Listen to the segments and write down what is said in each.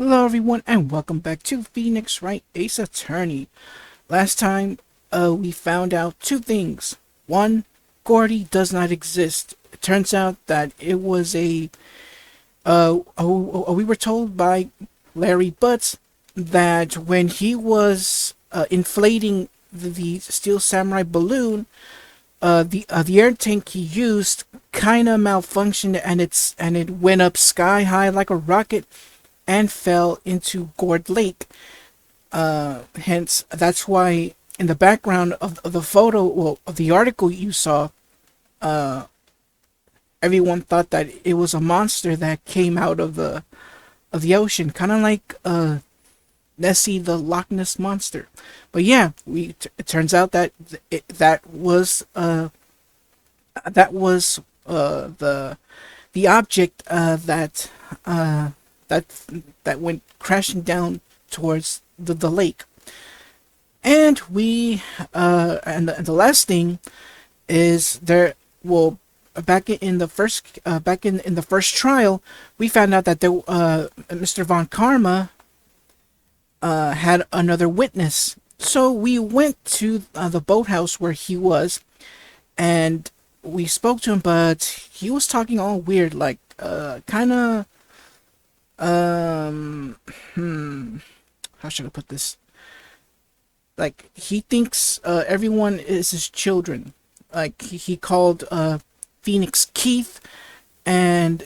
Hello everyone and welcome back to Phoenix Wright Ace Attorney. Last time we found out two things. One, Gordy does not exist. It turns out that it was we were told by Larry Butts that when he was inflating the Steel Samurai balloon, the air tank he used kind of malfunctioned and it went up sky high like a rocket and fell into Gourd Lake. Hence, that's why in the background of the photo, well, of the article you saw, everyone thought that it was a monster that came out of the ocean, kind of like Nessie the Loch Ness monster. But yeah, it turns out that that was the object that went crashing down towards the lake. And the last thing is there. Well, back in the first trial, we found out that Mr. Von Karma had another witness. So we went to the boathouse where he was, and we spoke to him, but he was talking all weird, like kind of um how should I put this? Like he thinks everyone is his children. Like he called Phoenix Keith, and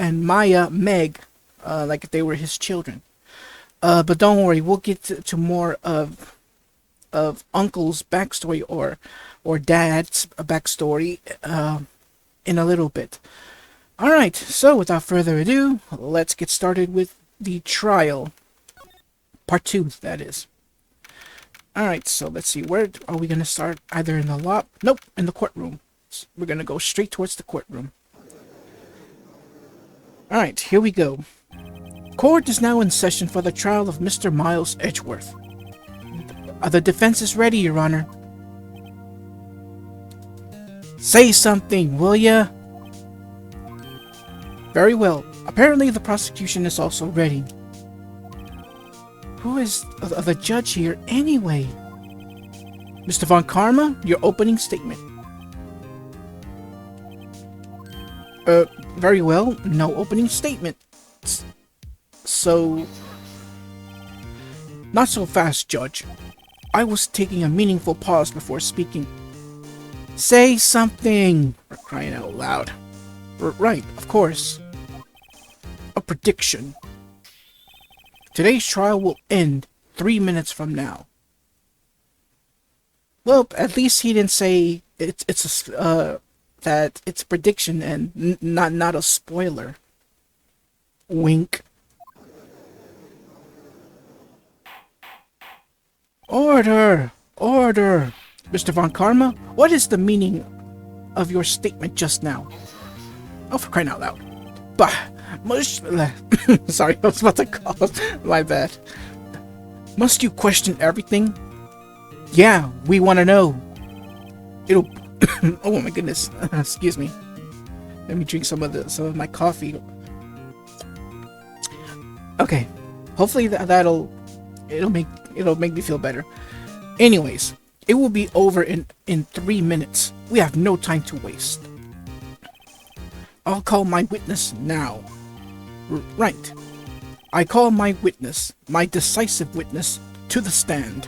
Maya Meg, like if they were his children. But don't worry, we'll get to more of Uncle's backstory or Dad's backstory in a little bit. Alright, so without further ado, let's get started with the trial. Part 2, that is. Alright, so let's see, where are we going to start? Either in the lot? Nope, in the courtroom. We're going to go straight towards the courtroom. Alright, here we go. Court is now in session for the trial of Mr. Miles Edgeworth. The defense is ready, Your Honor. Say something, will ya? Very well. Apparently the prosecution is also ready. Who is the judge here anyway? Mr. Von Karma, your opening statement. Very well. No opening statement. So... Not so fast, Judge. I was taking a meaningful pause before speaking. Say something! For crying out loud. Right, of course. A prediction. Today's trial will end 3 minutes from now. Well, at least he didn't say that it's a prediction and not a spoiler. Wink. Order! Order! Mr. Von Karma, what is the meaning of your statement just now? Oh, for crying out loud. Bah! Sorry, I was about to call. My bad. Must you question everything? Yeah, we want to know. It'll... oh my goodness. Excuse me. Let me drink some of my coffee. Okay. Hopefully it'll make me feel better. Anyways, it will be over in 3 minutes. We have no time to waste. I'll call my witness now. Right. I call my witness, my decisive witness, to the stand.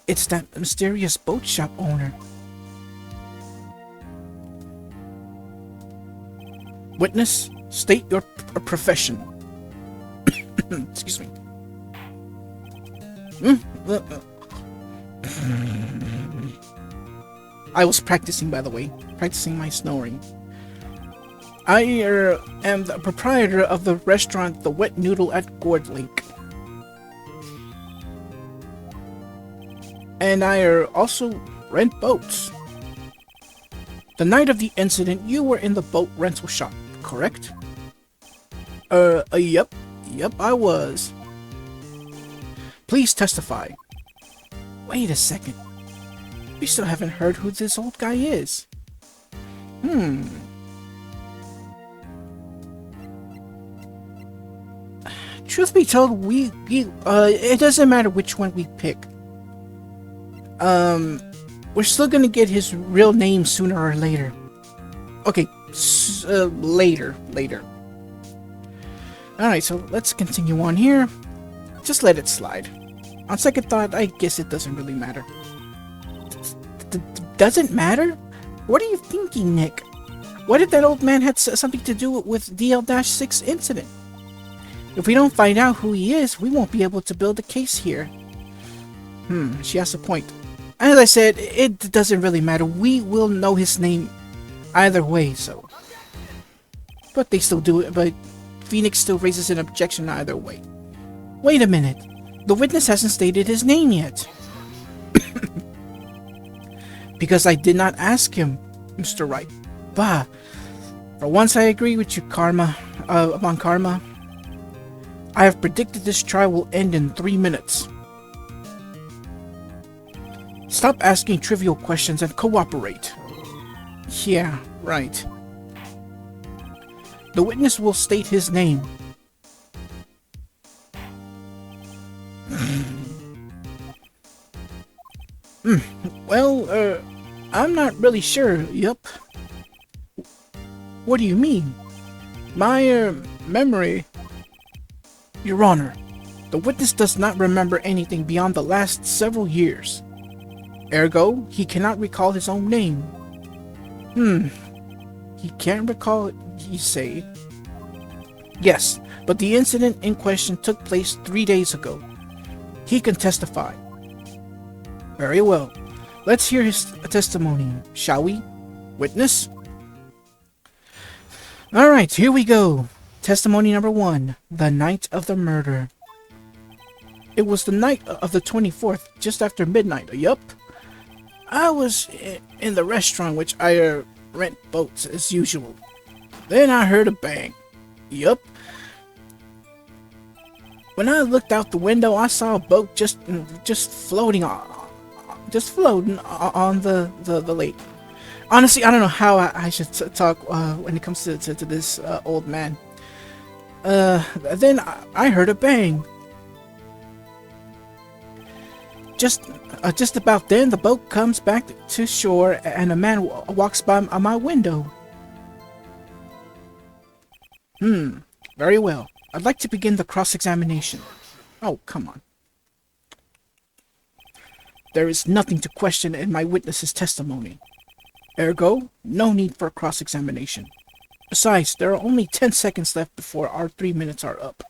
It's that mysterious boat shop owner. Witness, state your profession. Excuse me. I was practicing, by the way. Practicing my snoring. I am the proprietor of the restaurant The Wet Noodle at Gourd Lake. And I also rent boats. The night of the incident, you were in the boat rental shop, correct? Yep. Yep, I was. Please testify. Wait a second. We still haven't heard who this old guy is. Truth be told, it doesn't matter which one we pick. We're still gonna get his real name sooner or later. Okay, later. Alright, so let's continue on here. Just let it slide. On second thought, I guess it doesn't really matter. Doesn't matter? What are you thinking, Nick? What if that old man had something to do with DL-6 incident? If we don't find out who he is, we won't be able to build a case here. She has a point. As I said, it doesn't really matter. We will know his name either way, so... But they still do it, but Phoenix still raises an objection either way. Wait a minute. The witness hasn't stated his name yet. Because I did not ask him, Mr. Wright. Bah. For once I agree with you, Karma. Upon Karma. I have predicted this trial will end in 3 minutes. Stop asking trivial questions and cooperate. Yeah, right. The witness will state his name. Well, I'm not really sure. Yup. What do you mean? My, memory... Your Honor, the witness does not remember anything beyond the last several years. Ergo, he cannot recall his own name. He can't recall it, you say? Yes, but the incident in question took place 3 days ago. He can testify. Very well. Let's hear his testimony, shall we? Witness? Alright, here we go. Testimony number 1. The night of the murder. It was the night of the 24th, just after midnight. Yup. I was in the restaurant, which I rent boats as usual. Then I heard a bang. Yup. When I looked out the window, I saw a boat just floating on the lake. Honestly, I don't know how I should talk when it comes to this old man. Then I heard a bang. Just about then, the boat comes back to shore, and a man walks by my window. Very well. I'd like to begin the cross-examination. Oh, come on. There is nothing to question in my witness's testimony. Ergo, no need for cross-examination. Besides, there are only 10 seconds left before our 3 minutes are up.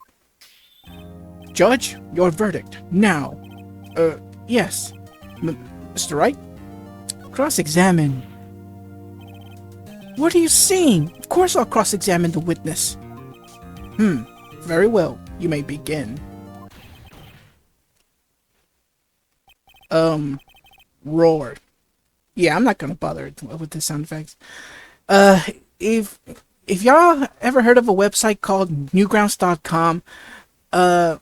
Judge, your verdict, now. Yes. Mr. Wright? Cross-examine. What are you saying? Of course I'll cross-examine the witness. Very well. You may begin. Roar. Yeah, I'm not gonna bother with the sound effects. If y'all ever heard of a website called newgrounds.com, there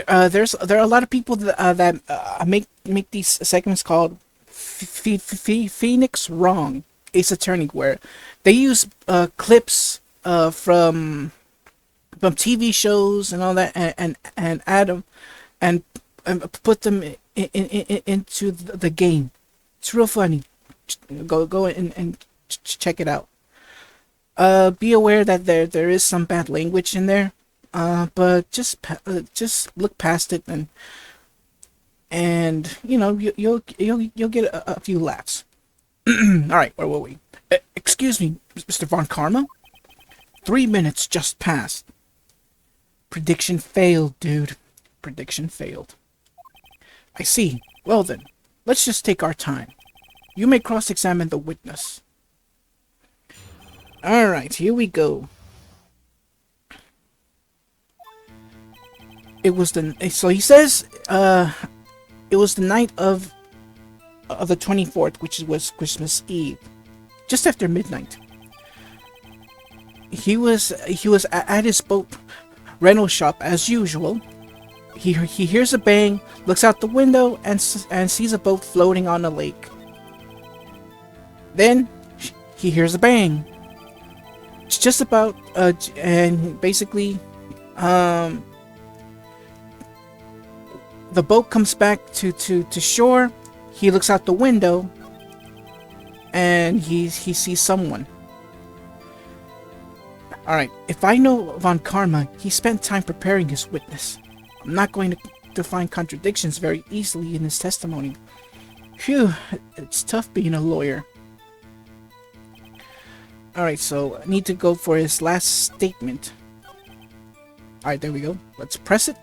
are a lot of people that make these segments called Phoenix Wrong Ace Attorney, where they use clips from TV shows and all that, and add them and put them into the game. It's real funny. Go and check it out. Be aware that there is some bad language in there, but just look past it, and you know you'll get a few laughs. All right, where were we? Excuse me, Mr. Von Karma. 3 minutes just passed. Prediction failed, dude. Prediction failed. I see. Well then, let's just take our time. You may cross-examine the witness. Alright, here we go. So he says, it was the night of the 24th, which was Christmas Eve. Just after midnight. He was at his boat rental shop as usual. He hears a bang, looks out the window, and sees a boat floating on a lake. Then he hears a bang. It's just about and basically Um, the boat comes back to shore. He looks out the window, and he sees someone. Alright, if I know Von Karma, he spent time preparing his witness. I'm not going to find contradictions very easily in his testimony. Phew, it's tough being a lawyer. Alright, so I need to go for his last statement. Alright, there we go. Let's press it.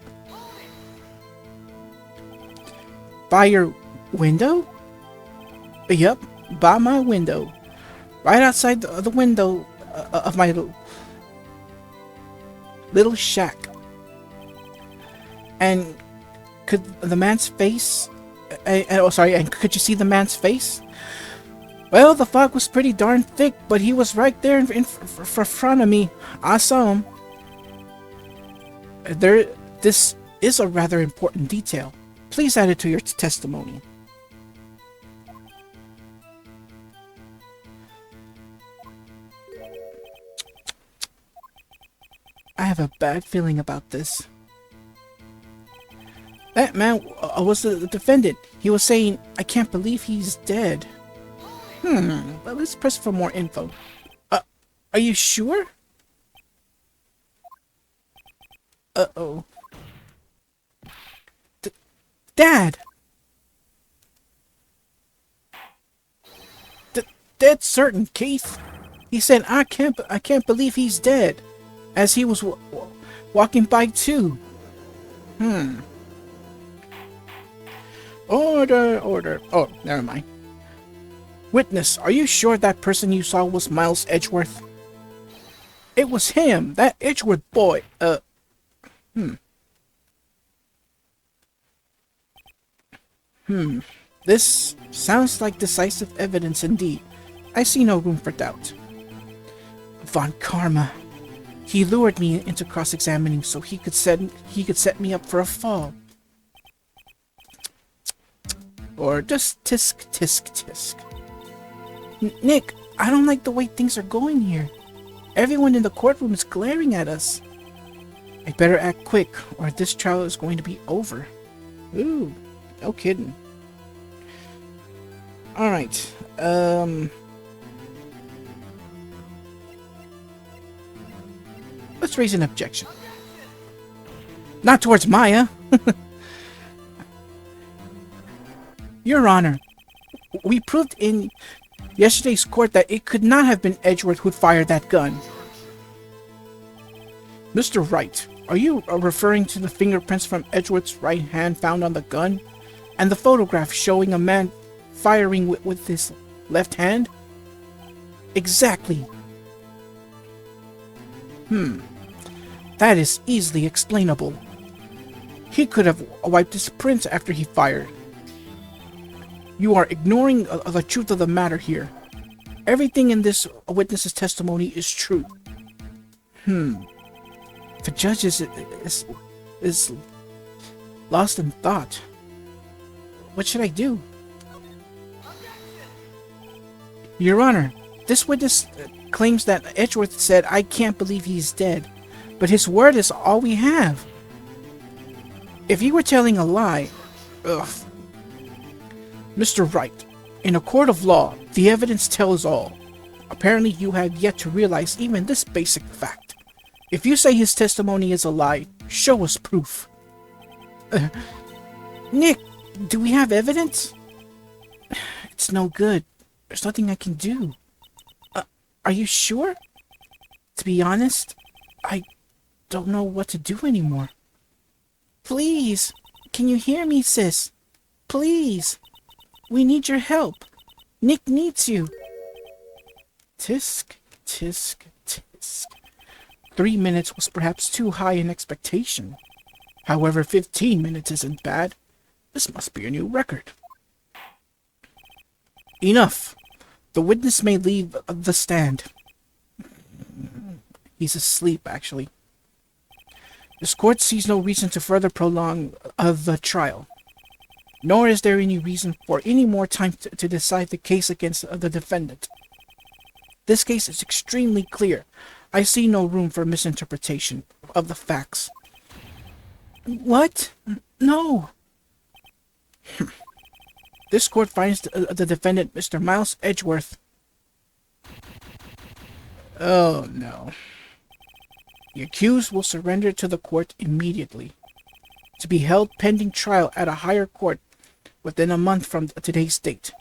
By your window? Yep, by my window. Right outside the window of my little shack. And could the man's face... and could you see the man's face? Well, the fog was pretty darn thick, but he was right there in front of me. I saw him. This is a rather important detail. Please add it to your testimony. I have a bad feeling about this. That man was the defendant. He was saying, I can't believe he's dead. Well, let's press for more info. Are you sure? Uh-oh. Dad! Dead certain, Keith. He said, I can't believe he's dead. As he was walking by too. Order. Oh, never mind. Witness, are you sure that person you saw was Miles Edgeworth? It was him, that Edgeworth boy. This sounds like decisive evidence indeed. I see no room for doubt. Von Karma. He lured me into cross-examining so he could set me up for a fall. Or just tisk, tisk, tisk. Nick, I don't like the way things are going here. Everyone in the courtroom is glaring at us. I better act quick, or this trial is going to be over. Ooh, no kidding. Alright, let's raise an objection. Not towards Maya. Your Honor, we proved in yesterday's court that it could not have been Edgeworth who fired that gun. Mr. Wright, are you referring to the fingerprints from Edgeworth's right hand found on the gun? And the photograph showing a man firing with his left hand? Exactly. That is easily explainable. He could have wiped his prints after he fired. You are ignoring the truth of the matter here. Everything in this witness's testimony is true. The judge is lost in thought. What should I do? Your Honor, this witness claims that Edgeworth said, I can't believe he's dead. But his word is all we have. If he were telling a lie... Ugh. Mr. Wright, in a court of law, the evidence tells all. Apparently you have yet to realize even this basic fact. If you say his testimony is a lie, show us proof. Nick, do we have evidence? It's no good. There's nothing I can do. Are you sure? To be honest, I don't know what to do anymore. Please, can you hear me, sis? Please. We need your help. Nick needs you. Tisk, tisk, tisk. 3 minutes was perhaps too high an expectation. However, 15 minutes isn't bad. This must be a new record. Enough. The witness may leave the stand. He's asleep, actually. This court sees no reason to further prolong the trial. Nor is there any reason for any more time to decide the case against the defendant. This case is extremely clear. I see no room for misinterpretation of the facts. What? No. This court finds the defendant, Mr. Miles Edgeworth. Oh, no. The accused will surrender to the court immediately, to be held pending trial at a higher court within a month from today's date.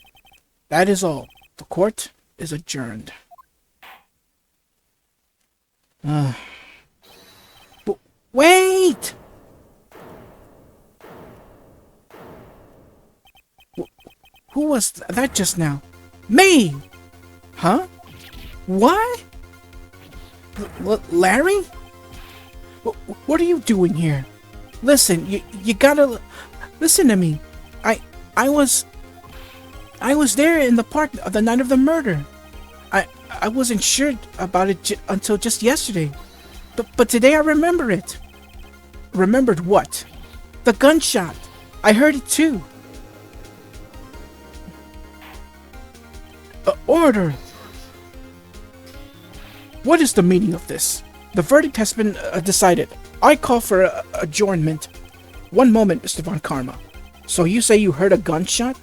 That is all. The court is adjourned. But wait! Who was that just now? Me! Huh? What? Larry? What are you doing here? Listen, you gotta listen to me. I was there in the park the night of the murder. I wasn't sure about it until just yesterday. But today I remember it. Remembered what? The gunshot. I heard it too. Order. What is the meaning of this? The verdict has been decided. I call for adjournment. One moment, Mr. Von Karma. So you say you heard a gunshot?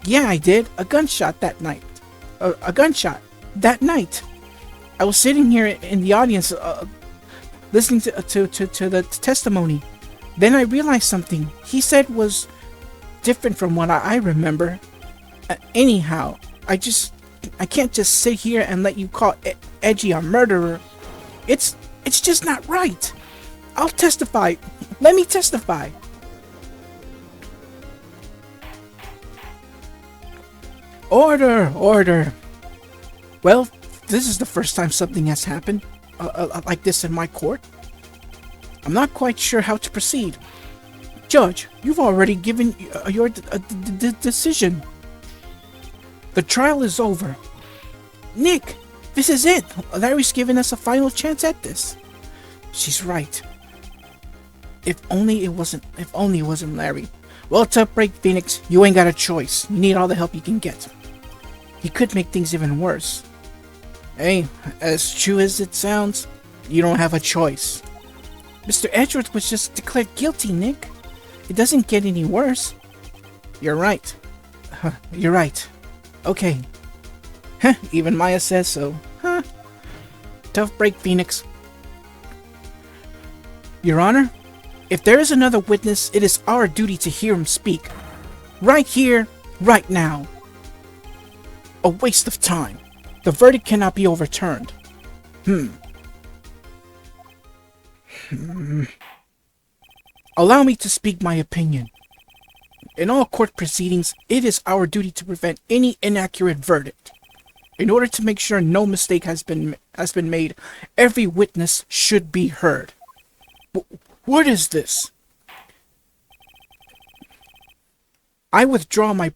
Yeah, I did. A gunshot that night. A gunshot that night. I was sitting here in the audience, listening to the testimony. Then I realized something he said was different from what I remember. Anyhow, I can't just sit here and let you call Edgy a murderer. It's just not right. I'll testify. Let me testify. Order, order. Well, this is the first time something has happened like this in my court. I'm not quite sure how to proceed. Judge, you've already given your decision. The trial is over. Nick, this is it. Larry's given us a final chance at this. She's right. If only it wasn't Larry. Well, tough break, Phoenix. You ain't got a choice. You need all the help you can get. He could make things even worse. Hey, as true as it sounds, you don't have a choice. Mr. Edgeworth was just declared guilty, Nick. It doesn't get any worse. You're right. You're right. Okay. Even Maya says so. Tough break, Phoenix. Your Honor, if there is another witness, it is our duty to hear him speak. Right here, right now. A waste of time. The verdict cannot be overturned. Allow me to speak my opinion. In all court proceedings, it is our duty to prevent any inaccurate verdict. In order to make sure no mistake has been made, every witness should be heard. What is this? I withdraw my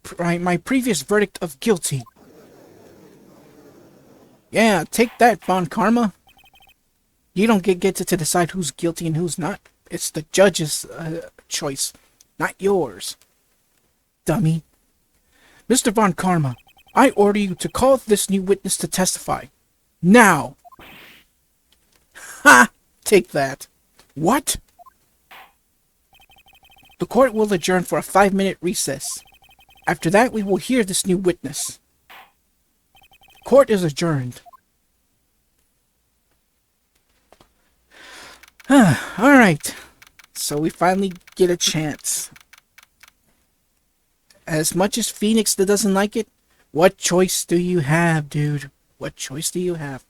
previous verdict of guilty. Yeah, take that, Von Karma. You don't get to decide who's guilty and who's not. It's the judge's choice, not yours. Dummy. Mr. Von Karma, I order you to call this new witness to testify. Now! Ha! Take that. What? The court will adjourn for a 5-minute recess. After that, we will hear this new witness. Court is adjourned. Alright. So we finally get a chance. As much as Phoenix doesn't like it, what choice do you have, dude? What choice do you have?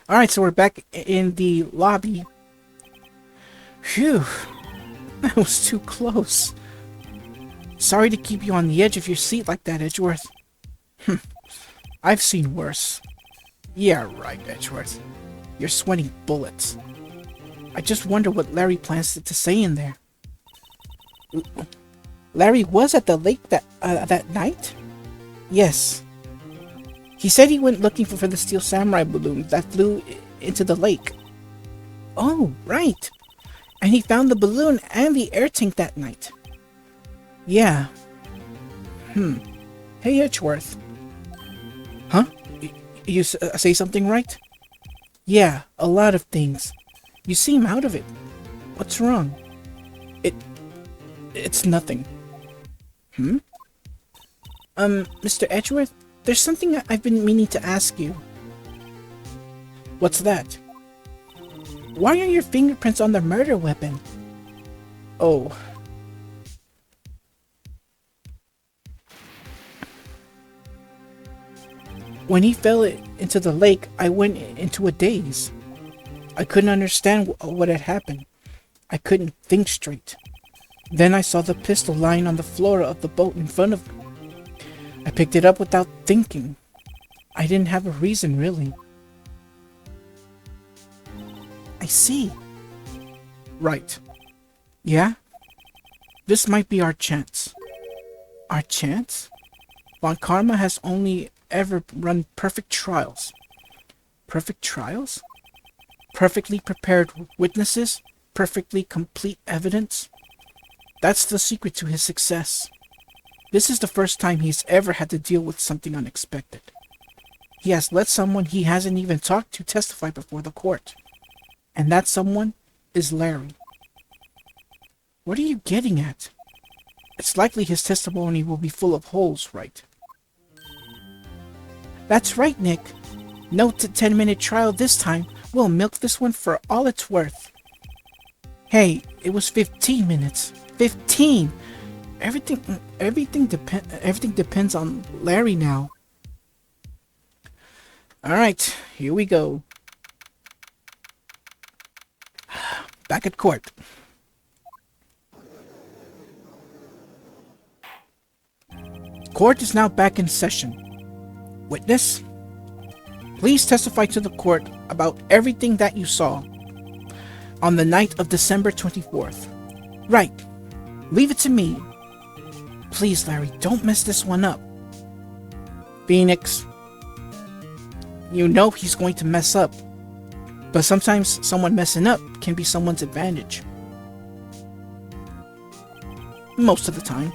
Alright, so we're back in the lobby. Phew. That was too close. Sorry to keep you on the edge of your seat like that, Edgeworth. I've seen worse. Yeah, right, Edgeworth. You're sweating bullets. I just wonder what Larry plans to say in there. Larry was at the lake that night? Yes. He said he went looking for the Steel Samurai balloon that flew into the lake. Oh, right. And he found the balloon and the air tank that night. Yeah. Hey, Edgeworth. Huh? You say something, right? Yeah, a lot of things. You seem out of it. What's wrong? It... it's nothing. Hmm? Mr. Edgeworth, there's something I've been meaning to ask you. What's that? Why are your fingerprints on the murder weapon? Oh. When he fell into the lake, I went into a daze. I couldn't understand what had happened. I couldn't think straight. Then I saw the pistol lying on the floor of the boat in front of me. I picked it up without thinking. I didn't have a reason, really. I see. Right. Yeah? This might be our chance. Our chance? Von Karma has only ever run perfect trials. Perfect trials? Perfectly prepared witnesses? Perfectly complete evidence? That's the secret to his success. This is the first time he's ever had to deal with something unexpected. He has let someone he hasn't even talked to testify before the court. And that someone is Larry. What are you getting at? It's likely his testimony will be full of holes, right? That's right, Nick. No 10-minute trial this time. We'll milk this one for all it's worth. Hey, it was 15 minutes. 15! Everything depends on Larry now. Alright, here we go. Back at court. Court is now back in session. Witness, please testify to the court about everything that you saw on the night of December 24th. Right. Leave it to me. Please, Larry, don't mess this one up. Phoenix, you know he's going to mess up. But sometimes someone messing up can be someone's advantage. Most of the time.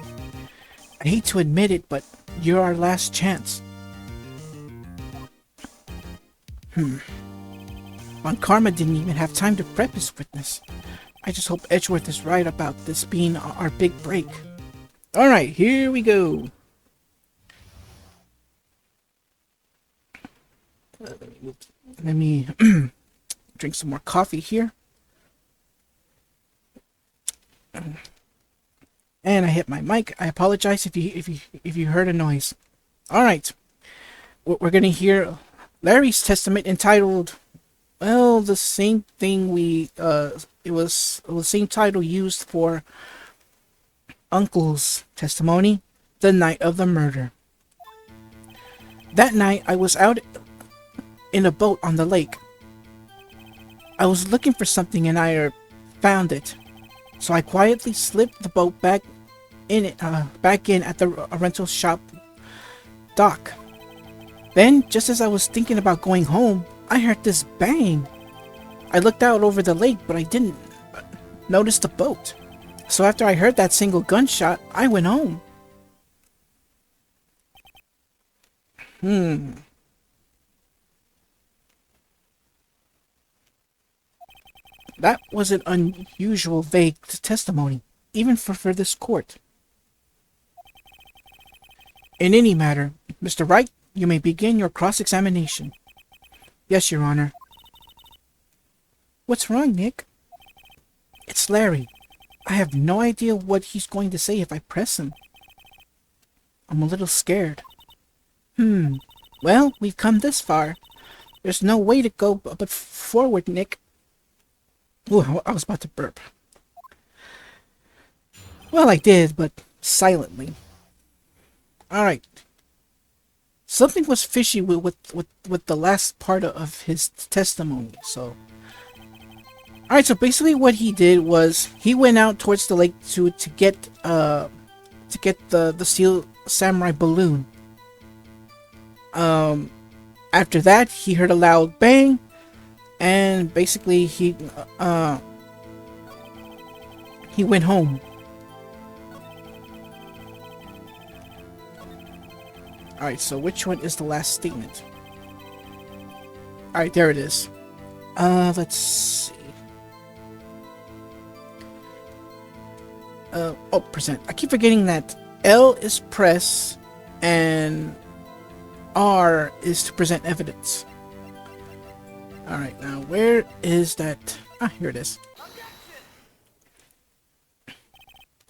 I hate to admit it, but you're our last chance. Von Karma didn't even have time to prep his witness. I just hope Edgeworth is right about this being our big break. Alright, here we go. Let me drink some more coffee here. And I hit my mic. I apologize if you heard a noise. All right, we're gonna hear Larry's testament entitled, well, the same thing it was the same title used for Uncle's testimony, the night of the murder. That night, I was out in a boat on the lake. I was looking for something and I found it. So I quietly slipped the boat back in at the rental shop dock. Then, just as I was thinking about going home, I heard this bang. I looked out over the lake, but I didn't notice the boat. So after I heard that single gunshot, I went home. That was an unusual vague testimony, even for this court. In any matter, Mr. Wright, you may begin your cross-examination. Yes, Your Honor. What's wrong, Nick? It's Larry. I have no idea what he's going to say if I press him. I'm a little scared. Well, we've come this far. There's no way to go but forward, Nick. Ooh, I was about to burp. Well, I did, but silently. Alright. Something was fishy with the last part of his testimony, so... Alright, so basically what he did was, he went out towards the lake to get the Steel Samurai balloon. After that, he heard a loud bang, and basically he went home. Alright, so which one is the last statement? Alright, there it is. Let's see. Oh, present. I keep forgetting that L is press and R is to present evidence. Alright, now where is that? Ah, here it is.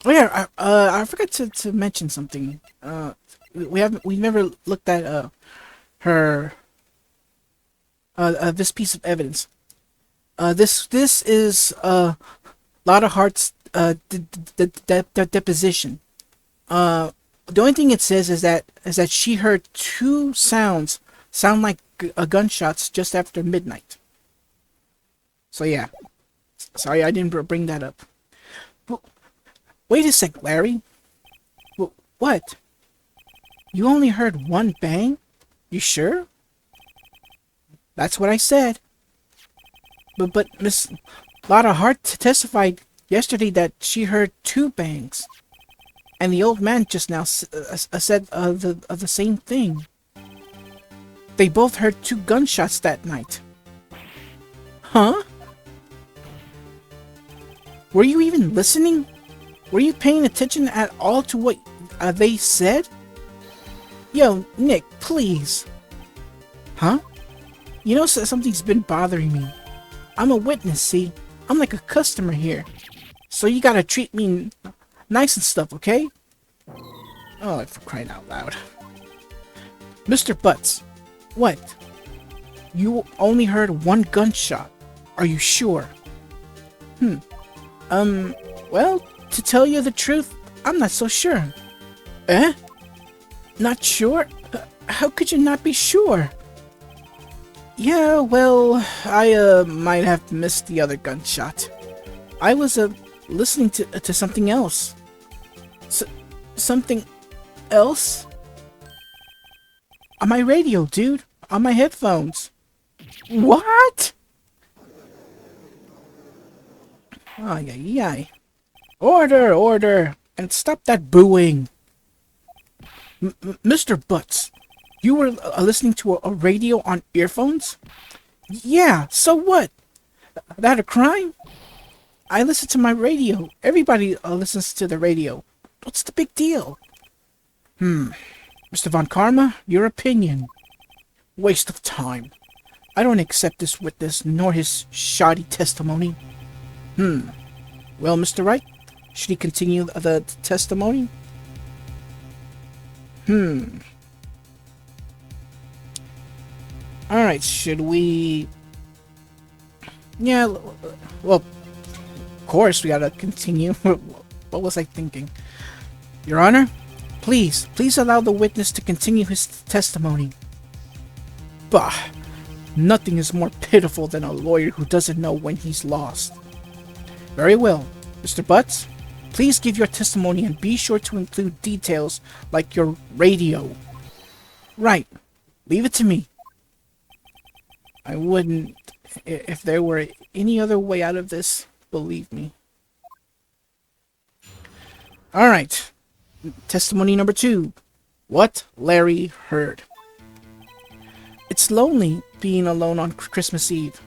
Oh yeah, I forgot to mention something. We've never looked at her this piece of evidence. This is Lotta Hart's deposition. The only thing it says is that she heard two sound like gunshots just after midnight. So yeah, sorry I didn't bring that up. Wait a sec, Larry. What? You only heard one bang? You sure? That's what I said. But Miss Lotta Hart testified yesterday that she heard two bangs. And the old man just now said the same thing. They both heard two gunshots that night. Huh? Were you even listening? Were you paying attention at all to what they said? Yo, Nick, please. Huh? You know something's been bothering me. I'm a witness, see? I'm like a customer here. So you gotta treat me nice and stuff, okay? Oh, for crying out loud. Mr. Butts, what? You only heard one gunshot. Are you sure? Well, to tell you the truth, I'm not so sure. Eh? Not sure? How could you not be sure? Yeah, well, I might have missed the other gunshot. I was listening to something else. Something else? On my radio, dude. On my headphones. What? Ay, ay, ay. Order, order, and stop that booing. Mr. Butts, you were listening to a radio on earphones? Yeah, so what? That a crime? I listen to my radio. Everybody listens to the radio. What's the big deal? Mr. Von Karma, your opinion. Waste of time. I don't accept this witness nor his shoddy testimony. Well, Mr. Wright, should he continue the testimony? Alright, should we... Yeah, well, of course we gotta continue. What was I thinking? Your Honor, please allow the witness to continue his testimony. Bah, nothing is more pitiful than a lawyer who doesn't know when he's lost. Very well, Mr. Butts, please give your testimony and be sure to include details like your radio. Right, leave it to me. I wouldn't, if there were any other way out of this, believe me. Alright, testimony number 2. What Larry heard. It's lonely being alone on Christmas Eve.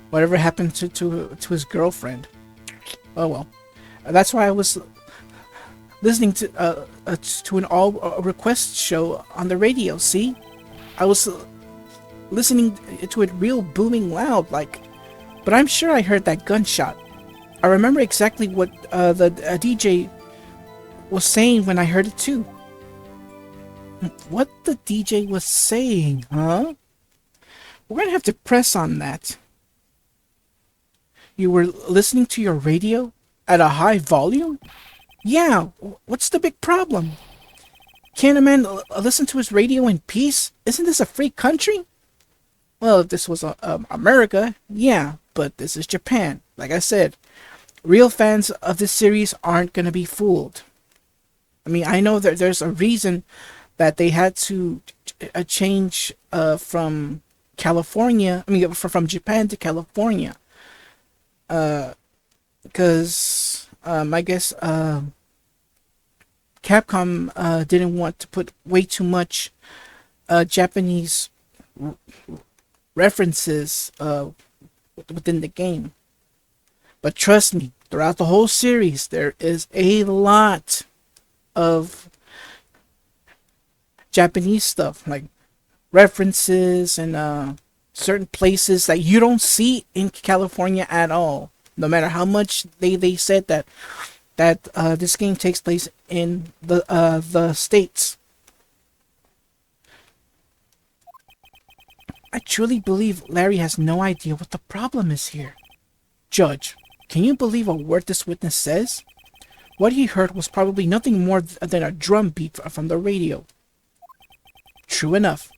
Whatever happened to his girlfriend? Oh well. That's why I was listening to an all request show on the radio. See, I was listening to it real booming loud, like. But I'm sure I heard that gunshot. I remember exactly what the DJ was saying when I heard it too. What the DJ was saying, huh? We're gonna have to press on that. You were listening to your radio at a high volume? Yeah, what's the big problem? Can't a man listen to his radio in peace? Isn't this a free country? Well, if this was America, yeah, but this is Japan. Like I said, real fans of this series aren't gonna be fooled. I mean, I know that there's a reason that they had to change from California. I mean, from Japan to California. Because I guess Capcom didn't want to put way too much Japanese references within the game. But trust me, throughout the whole series, there is a lot of Japanese stuff, like references and certain places that you don't see in California at all. No matter how much they said that this game takes place in the States. I truly believe Larry has no idea what the problem is here. Judge, can you believe a word this witness says? What he heard was probably nothing more than a drum beat from the radio. True enough.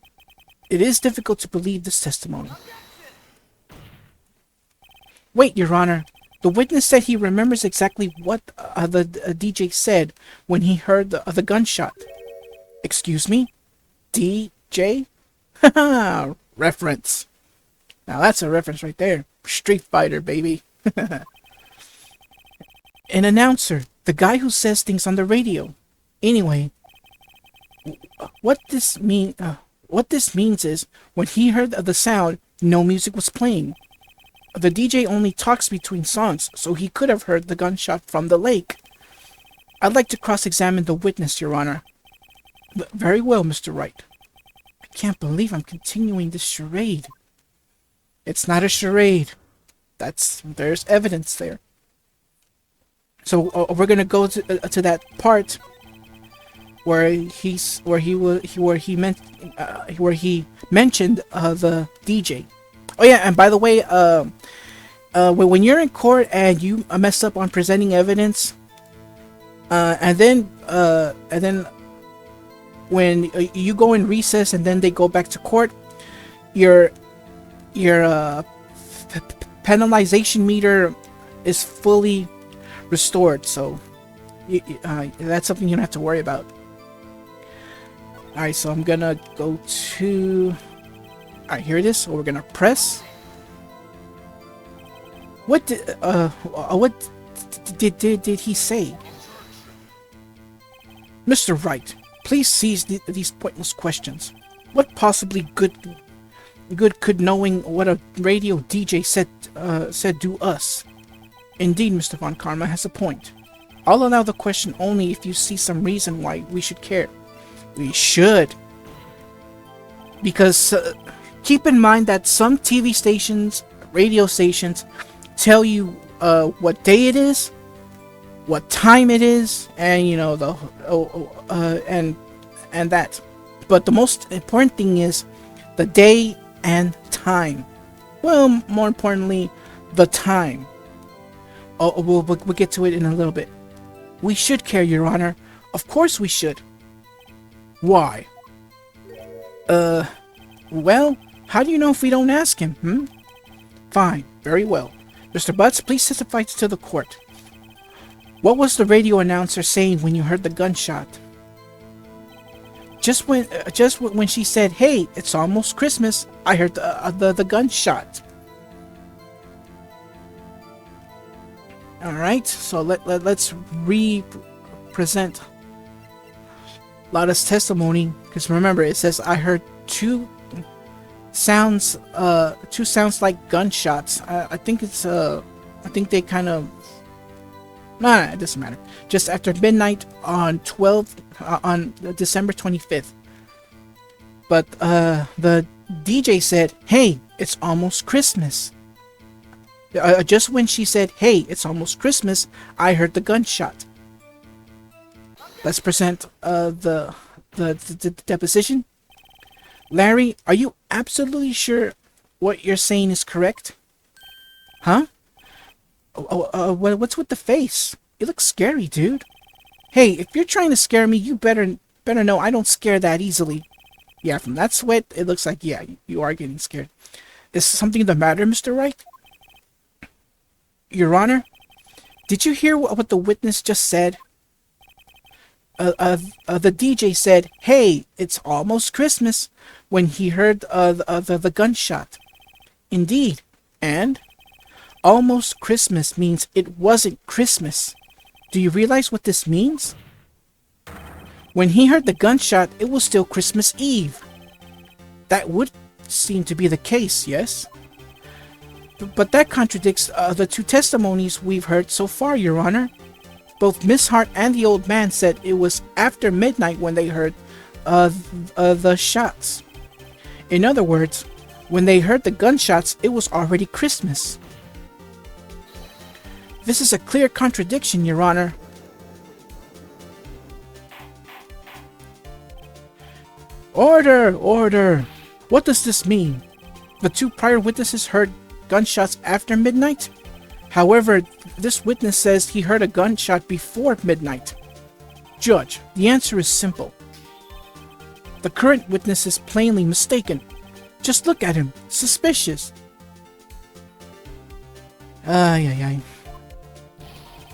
It is difficult to believe this testimony. Wait, Your Honor. The witness said he remembers exactly what the DJ said when he heard the gunshot. Excuse me? DJ? Haha, reference. Now that's a reference right there. Street Fighter, baby. An announcer. The guy who says things on the radio. Anyway, what this means is, when he heard the sound, no music was playing. The DJ only talks between songs, so he could have heard the gunshot from the lake. I'd like to cross-examine the witness, Your Honor. Very well, Mr. Wright. I can't believe I'm continuing this charade. It's not a charade. There's evidence there. So we're gonna go to that part where he mentioned the DJ. Oh yeah, and by the way, when you're in court and you mess up on presenting evidence, and then when you go in recess and then they go back to court, your penalization meter is fully restored. So that's something you don't have to worry about. Alright, so I'm gonna go to... Alright, here it is. So we're gonna press. What did he say? Mr. Wright, please cease these pointless questions. What possibly good could knowing what a radio DJ said do us? Indeed, Mr. Von Karma has a point. I'll allow the question only if you see some reason why we should care. We should. Because keep in mind that some TV stations, radio stations, tell you what day it is, what time it is, and you know and that. But the most important thing is the day and time. Well, more importantly, the time. We'll get to it in a little bit. We should care, Your Honor. Of course we should. Why? Well, how do you know if we don't ask him, Fine, very well. Mr. Butts, please testify to the court. What was the radio announcer saying when you heard the gunshot? Just when she said, "Hey, it's almost Christmas," I heard the gunshot. All right, so let's re-present Lada's testimony, because remember it says I heard two sounds like gunshots. I think they kind of... Nah, it doesn't matter. Just after midnight on December 25th. But the DJ said, "Hey, it's almost Christmas." Just when she said, "Hey, it's almost Christmas," I heard the gunshot. Let's present the deposition. Larry, are you absolutely sure what you're saying is correct? Huh? What's with the face? You look scary, dude. Hey, if you're trying to scare me, you better know I don't scare that easily. Yeah, from that sweat, it looks like, yeah, you are getting scared. Is something the matter, Mr. Wright? Your Honor, did you hear what the witness just said? The DJ said, "Hey, it's almost Christmas," when he heard the gunshot. Indeed, and almost Christmas means it wasn't Christmas. Do you realize what this means? When he heard the gunshot, it was still Christmas Eve. That would would seem to be the case, yes? But that contradicts the two testimonies we've heard so far, Your Honor. Both Miss Hart and the old man said it was after midnight when they heard the shots. In other words, when they heard the gunshots, it was already Christmas. This is a clear contradiction, Your Honor. Order! Order! What does this mean? The two prior witnesses heard gunshots after midnight? However, this witness says he heard a gunshot before midnight. Judge, the answer is simple. The current witness is plainly mistaken. Just look at him. Suspicious. Ay.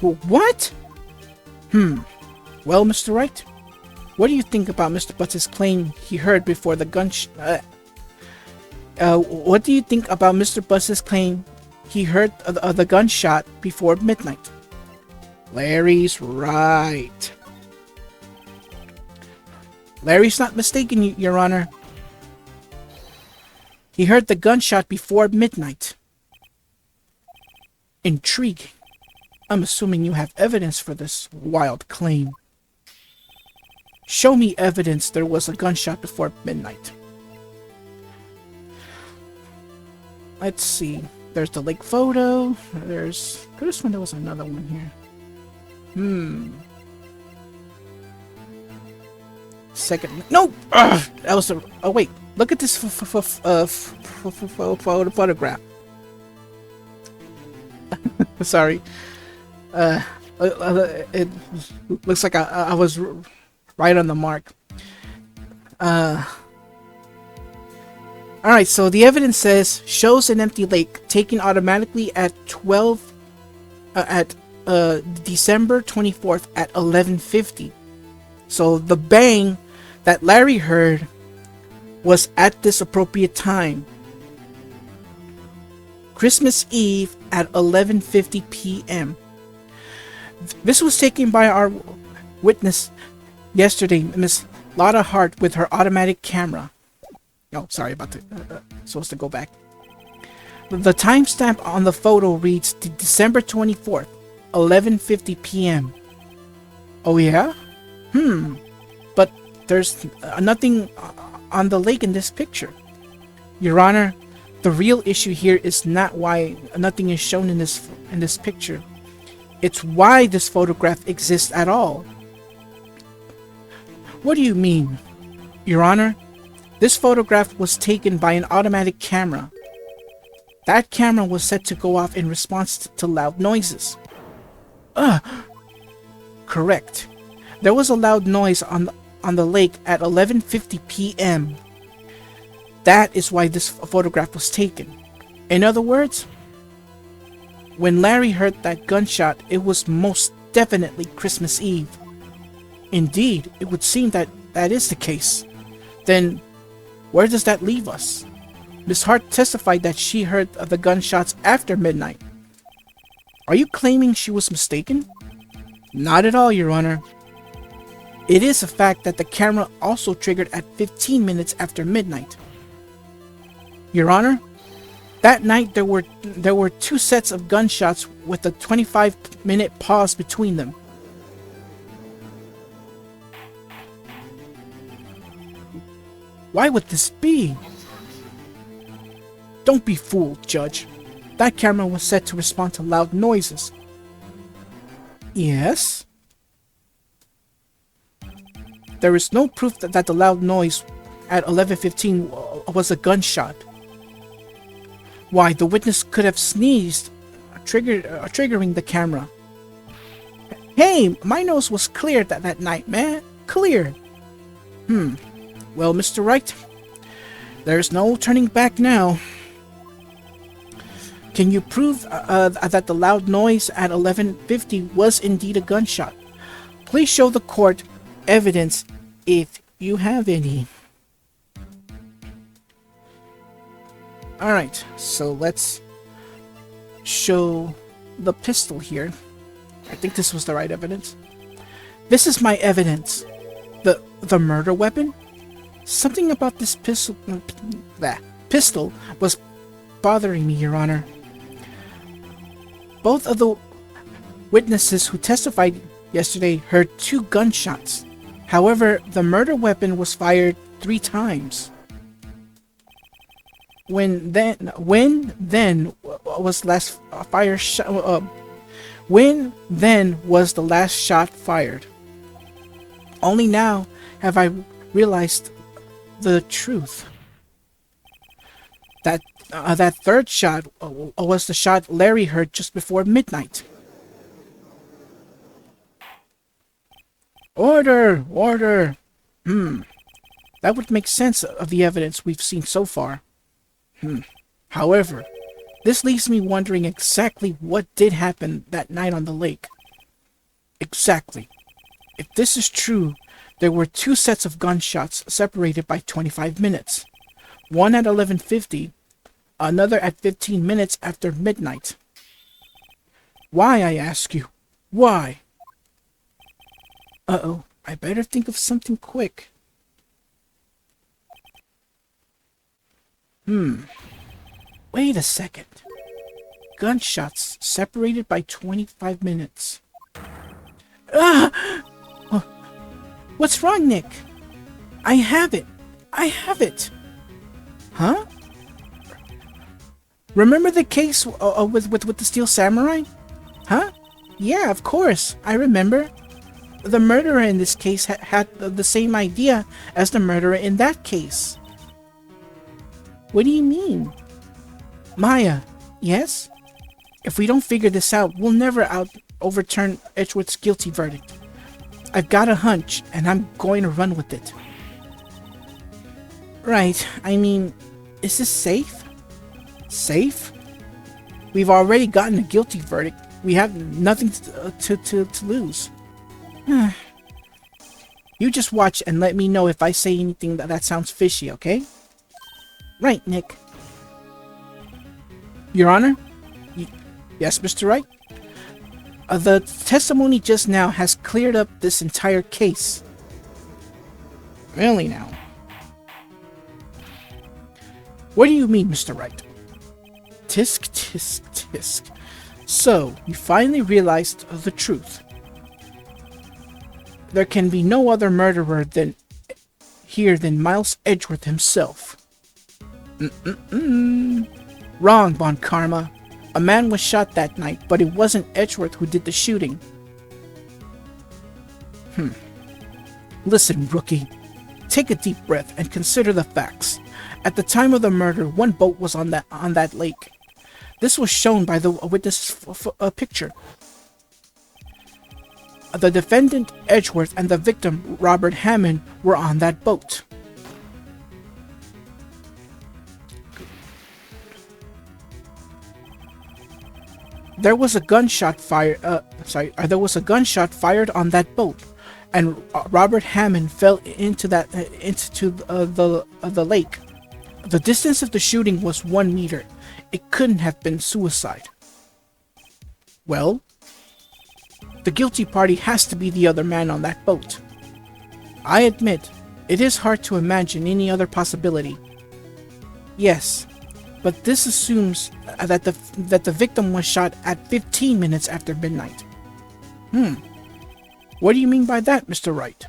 What? Well, Mr. Wright, what do you think about Mr. Butts' claim he heard before the what do you think about Mr. Butts' claim he heard the gunshot before midnight? Larry's right. Larry's not mistaken, Your Honor. He heard the gunshot before midnight. Intriguing. I'm assuming you have evidence for this wild claim. Show me evidence there was a gunshot before midnight. Let's see. There's the lake photo. Could have sworn there was another one here. Second. No! Ugh, that was the. Oh, wait. Look at this photograph. Sorry. It looks like I was right on the mark. Alright, so the evidence says shows an empty lake taken automatically at December 24th at 11:50. So the bang that Larry heard was at this appropriate time. Christmas Eve at 11:50 p.m. This was taken by our witness yesterday, Miss Lotta Hart, with her automatic camera. Oh, sorry about the... supposed to go back. The timestamp on the photo reads December 24th, 11:50 p.m. Oh yeah? But there's nothing on the lake in this picture. Your Honor, the real issue here is not why nothing is shown in this picture. It's why this photograph exists at all. What do you mean? Your Honor, this photograph was taken by an automatic camera. That camera was set to go off in response to loud noises. Correct. There was a loud noise on the lake at 11:50 p.m. That is why this photograph was taken. In other words, when Larry heard that gunshot, it was most definitely Christmas Eve. Indeed, it would seem that is the case. Then, where does that leave us? Miss Hart testified that she heard the gunshots after midnight. Are you claiming she was mistaken? Not at all, Your Honor. It is a fact that the camera also triggered at 15 minutes after midnight. Your Honor, that night there were two sets of gunshots with a 25-minute pause between them. Why would this be? Don't be fooled, Judge. That camera was set to respond to loud noises. Yes? There is no proof that the loud noise at 11:15 was a gunshot. Why, the witness could have sneezed, triggering the camera. Hey, my nose was clear that night, man. Clear. Well, Mr. Wright, there's no turning back now. Can you prove that the loud noise at 11:50 was indeed a gunshot? Please show the court evidence if you have any. Alright, so let's show the pistol here. I think this was the right evidence. This is my evidence. The murder weapon? Something about this pistol... pistol was bothering me, Your Honor. Both of the witnesses who testified yesterday heard 2 gunshots. However, the murder weapon was fired 3 times. When then was the last shot fired? Only now have I realized the truth. That third shot was the shot Larry heard just before midnight. Order! Order! That would make sense of the evidence we've seen so far. However, this leaves me wondering exactly what did happen that night on the lake. Exactly. If this is true, there were 2 sets of gunshots separated by 25 minutes. One at 11:50, another at 15 minutes after midnight. Why, I ask you? Why? Uh-oh, I better think of something quick. Wait a second. Gunshots separated by 25 minutes. Ah! What's wrong, Nick? I have it. I have it. Huh? Remember the case with the Steel Samurai? Huh? Yeah, of course. I remember. The murderer in this case had the same idea as the murderer in that case. What do you mean? Maya, yes? If we don't figure this out, we'll never overturn Edgeworth's guilty verdict. I've got a hunch, and I'm going to run with it. Right, I mean, is this safe? Safe? We've already gotten a guilty verdict. We have nothing to lose. You just watch and let me know if I say anything that sounds fishy, okay? Right, Nick. Your Honor? Yes, Mr. Wright? The testimony just now has cleared up this entire case. Really now? What do you mean, Mr. Wright? Tisk, tisk, tisk. So, you finally realized the truth. There can be no other murderer than Miles Edgeworth himself. Wrong, Bon Karma. A man was shot that night, but it wasn't Edgeworth who did the shooting. Listen, rookie. Take a deep breath and consider the facts. At the time of the murder, 1 boat was on that lake. This was shown by the witness's picture. The defendant, Edgeworth, and the victim, Robert Hammond, were on that boat. There was a gunshot fired on that boat, and Robert Hammond fell into the lake. The distance of the shooting was 1 meter. It couldn't have been suicide. Well, the guilty party has to be the other man on that boat. I admit, it is hard to imagine any other possibility. Yes, but this assumes that the victim was shot at 15 minutes after midnight. What do you mean by that, Mr. Wright?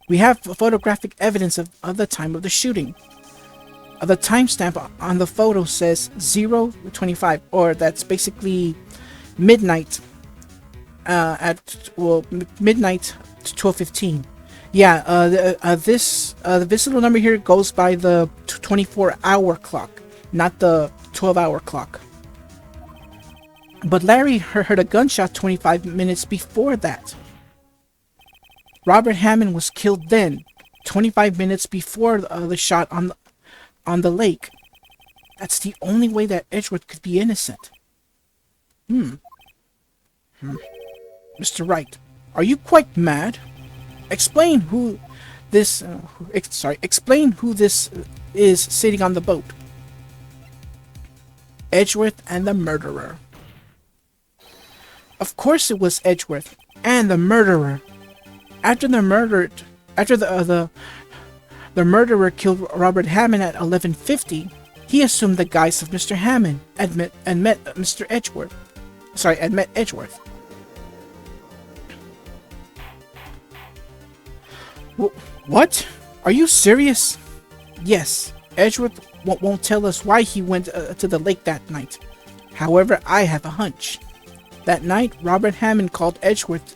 We have photographic evidence of the time of the shooting. The timestamp on the photo says 0:25, or that's basically midnight. Midnight to 12:15. Yeah, this little number here goes by the 24-hour clock, not the 12-hour clock. But Larry heard a gunshot 25 minutes before that. Robert Hammond was killed then, 25 minutes before the shot on the lake. That's the only way that Edgeworth could be innocent. Mr. Wright, are you quite mad? Explain who this is sitting on the boat. Edgeworth and the murderer. Of course it was Edgeworth and the murderer. After the the murderer killed Robert Hammond at 11:50, he assumed the guise of Mr. Hammond and met Mr. Edgeworth. Sorry, and met Edgeworth. What? Are you serious? Yes, Edgeworth won't tell us why he went to the lake that night. However, I have a hunch. That night, Robert Hammond called Edgeworth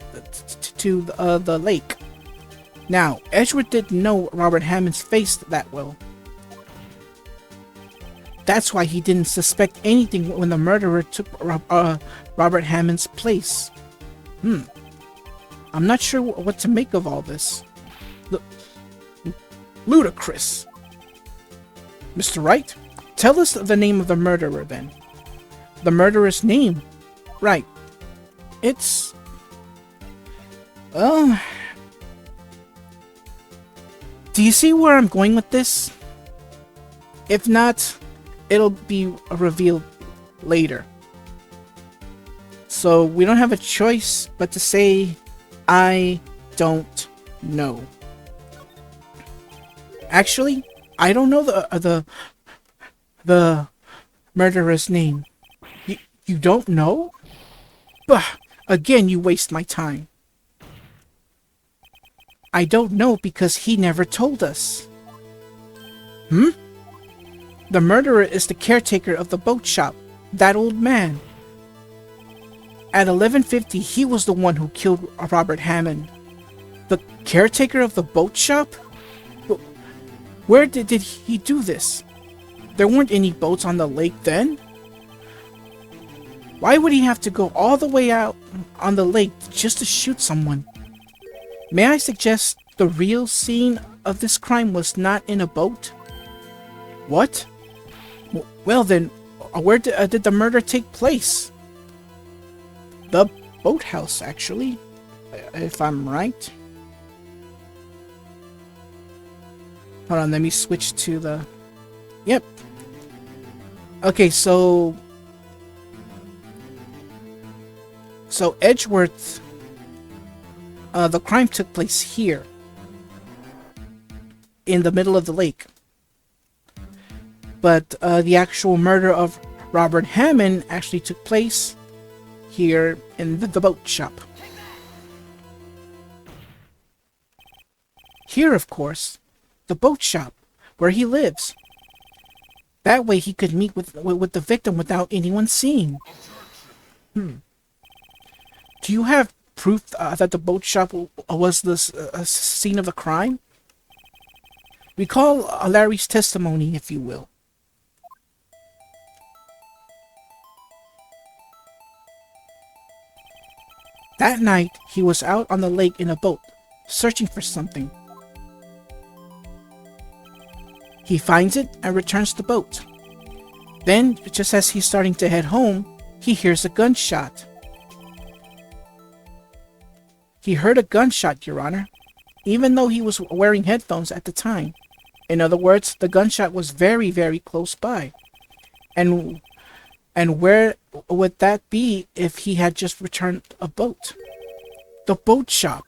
to the lake. Now, Edgeworth didn't know Robert Hammond's face that well. That's why he didn't suspect anything when the murderer took Robert Hammond's place. I'm not sure what to make of all this. Ludicrous. Mr. Wright, tell us the name of the murderer then. The murderer's name? Right. It's... do you see where I'm going with this? If not, it'll be revealed later. So we don't have a choice but to say, I don't know. Actually, I don't know the murderer's name. You don't know? Bah! Again, you waste my time. I don't know because he never told us. The murderer is the caretaker of the boat shop, that old man. At 11:50, he was the one who killed Robert Hammond. The caretaker of the boat shop? Where did he do this? There weren't any boats on the lake then. Why would he have to go all the way out on the lake just to shoot someone? May I suggest the real scene of this crime was not in a boat? What? Well then, where did the murder take place? The boathouse, actually, if I'm right. Hold on, let me switch to the... Yep. Okay, so Edgeworth... the crime took place here. In the middle of the lake. But the actual murder of Robert Hammond actually took place here in the boat shop. Here, of course, the boat shop, where he lives. That way he could meet with the victim without anyone seeing. Do you have proof that the boat shop was the scene of the crime? Recall Larry's testimony, if you will. That night, he was out on the lake in a boat, searching for something. He finds it and returns the boat. Then, just as he's starting to head home, he hears a gunshot. He heard a gunshot, Your Honor, even though he was wearing headphones at the time. In other words, the gunshot was very, very close by. And where would that be if he had just returned a boat? The boat shop.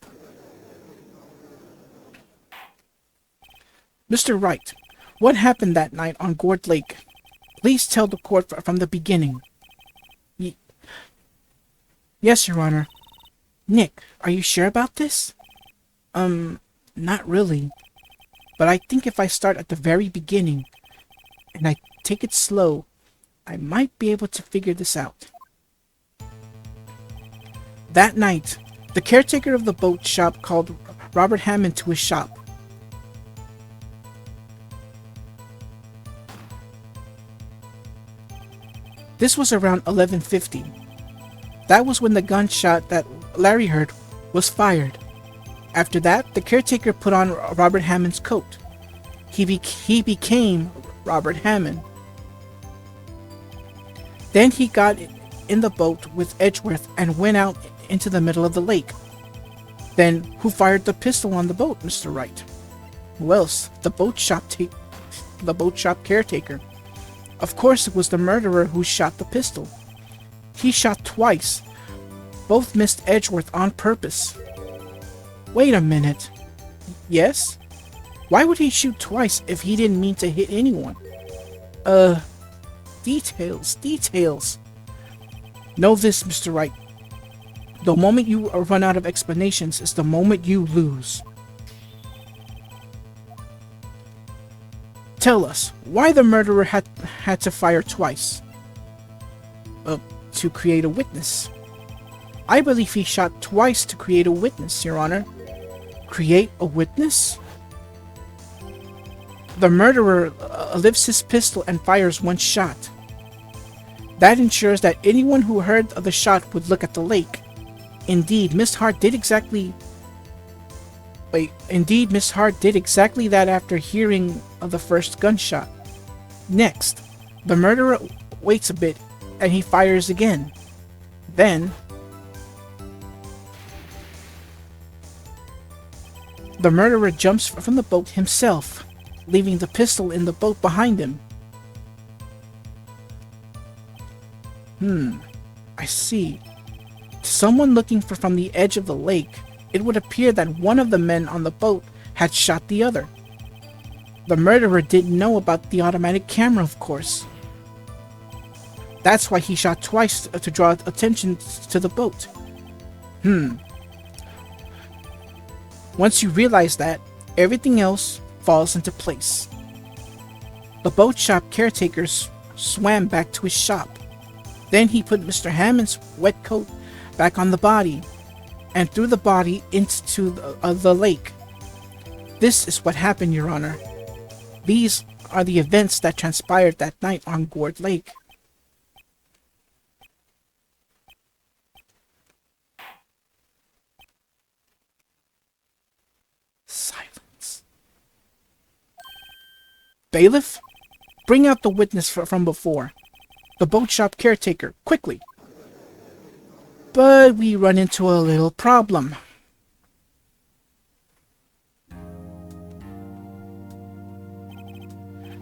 Mr. Wright, what happened that night on Gourd Lake? Please tell the court from the beginning. Yes, Your Honor. Nick, are you sure about this? Not really. But I think if I start at the very beginning, and I take it slow, I might be able to figure this out. That night, the caretaker of the boat shop called Robert Hammond to his shop. This was around 11:50. That was when the gunshot that Larry heard was fired. After that, the caretaker put on Robert Hammond's coat. He became Robert Hammond. Then he got in the boat with Edgeworth and went out into the middle of the lake. Then, who fired the pistol on the boat, Mr. Wright? Who else? The boat shop caretaker. Of course, it was the murderer who shot the pistol. He shot twice. Both missed Edgeworth on purpose. Wait a minute. Yes? Why would he shoot twice if he didn't mean to hit anyone? Details. Know this, Mr. Wright. The moment you run out of explanations is the moment you lose. Tell us, why the murderer had to fire twice? To create a witness. I believe he shot twice to create a witness, Your Honor. Create a witness? The murderer lifts his pistol and fires one shot. That ensures that anyone who heard of the shot would look at the lake. Indeed, Miss Hart did exactly that after hearing of the first gunshot. Next, the murderer waits a bit and he fires again. Then, the murderer jumps from the boat himself, leaving the pistol in the boat behind him. I see. To someone looking from the edge of the lake, it would appear that one of the men on the boat had shot the other. The murderer didn't know about the automatic camera, of course. That's why he shot twice to draw attention to the boat. Once you realize that, everything else falls into place. The boat shop caretaker swam back to his shop. Then he put Mr. Hammond's wet coat back on the body and threw the body into the lake. This is what happened, Your Honor. These are the events that transpired that night on Gourd Lake. Silence. Bailiff, bring out the witness from before. The boat shop caretaker, quickly. But we run into a little problem.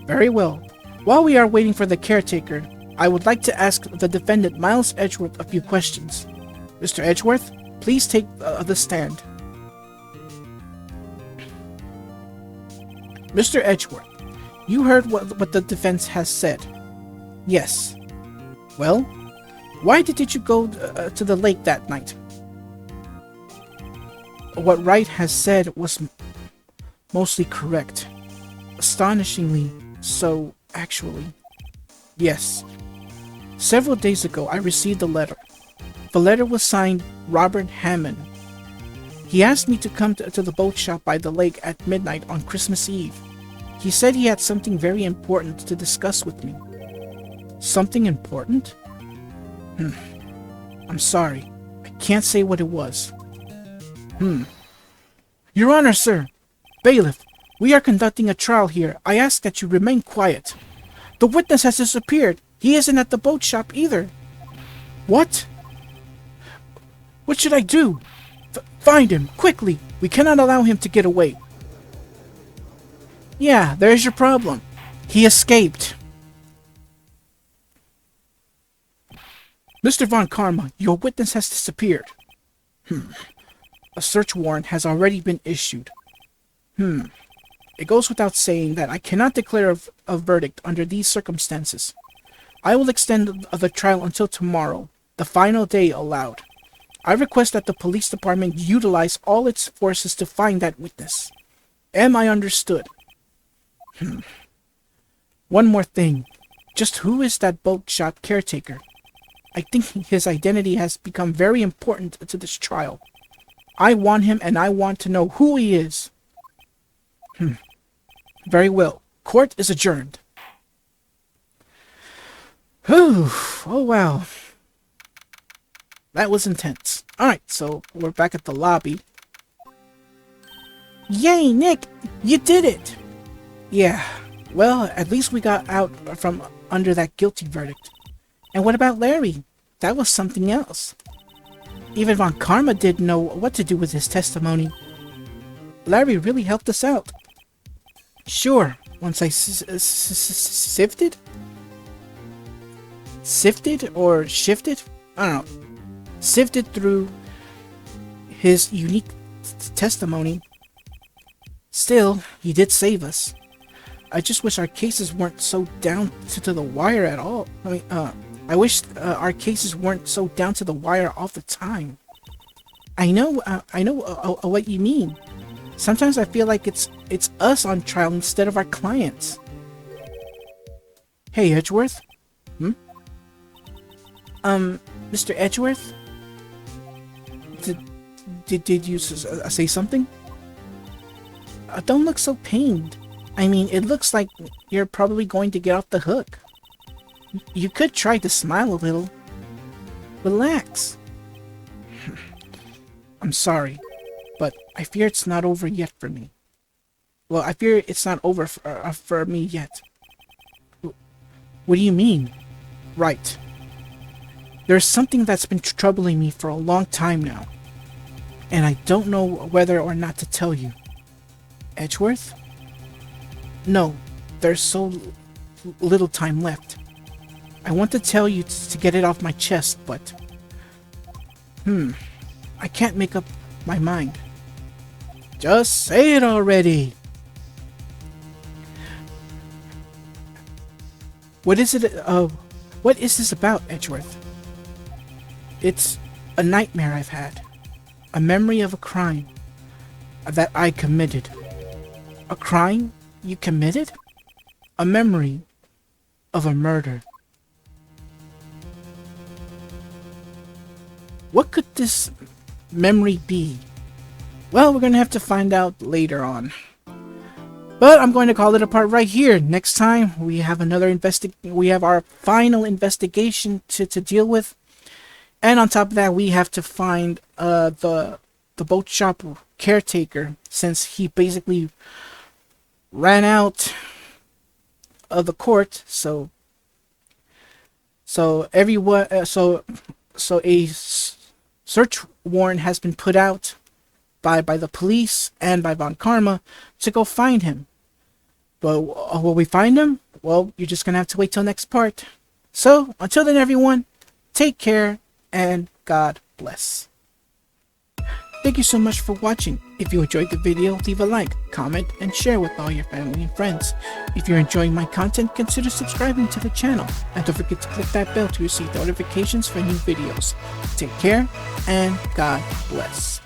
Very well. While we are waiting for the caretaker, I would like to ask the defendant Miles Edgeworth a few questions. Mr. Edgeworth, please take the stand. Mr. Edgeworth, you heard what the defense has said. Yes. Well, why did you go to the lake that night? What Wright has said was mostly correct. Astonishingly so, actually. Yes. Several days ago, I received a letter. The letter was signed Robert Hammond. He asked me to come to the boat shop by the lake at midnight on Christmas Eve. He said he had something very important to discuss with me. Something important? I'm sorry. I can't say what it was. Your Honor, sir. Bailiff, we are conducting a trial here. I ask that you remain quiet. The witness has disappeared. He isn't at the boat shop either. What? What should I do? Find him, quickly. We cannot allow him to get away. Yeah, there's your problem. He escaped. Mr. Von Karma, your witness has disappeared. A search warrant has already been issued. It goes without saying that I cannot declare a verdict under these circumstances. I will extend the trial until tomorrow, the final day allowed. I request that the police department utilize all its forces to find that witness. Am I understood? One more thing. Just who is that boat shop caretaker? I think his identity has become very important to this trial. I want him and I want to know who he is. Very well. Court is adjourned. Whew. Oh, wow. That was intense. Alright, so we're back at the lobby. Yay, Nick! You did it! Yeah, well, at least we got out from under that guilty verdict. And what about Larry? That was something else. Even Von Karma didn't know what to do with his testimony. Larry really helped us out. Sure, once I sifted? Sifted or shifted? I don't know. Sifted through his unique testimony. Still, he did save us. I just wish our cases weren't so down to the wire at all. I wish our cases weren't so down to the wire all the time. I know what you mean. Sometimes I feel like it's us on trial instead of our clients. Hey, Edgeworth? Mr. Edgeworth? Did you say something? Don't look so pained. I mean, it looks like you're probably going to get off the hook. You could try to smile a little. Relax. I'm sorry, but I fear it's not over yet for me. Well, I fear it's not over for me yet. What do you mean? Right. There's something that's been troubling me for a long time now, and I don't know whether or not to tell you. Edgeworth? No, there's so little time left. I want to tell you to get it off my chest, but... I can't make up my mind. Just say it already! What is this about, Edgeworth? It's a nightmare I've had. A memory of a crime that I committed. A crime you committed? A memory of a murder. What could this memory be? Well, we're gonna have to find out later on. But I'm going to call it a part right here. Next time we have our final investigation to deal with. And on top of that, we have to find the boat shop caretaker, since he basically ran out of the court. So a search warrant has been put out by the police and by Von Karma to go find him. But will we find him? Well, you're just gonna have to wait till next part. So until then, everyone, take care and God bless. Thank you so much for watching. If you enjoyed the video, leave a like, comment, and share with all your family and friends. If you're enjoying my content, consider subscribing to the channel. And don't forget to click that bell to receive notifications for new videos. Take care, and God bless.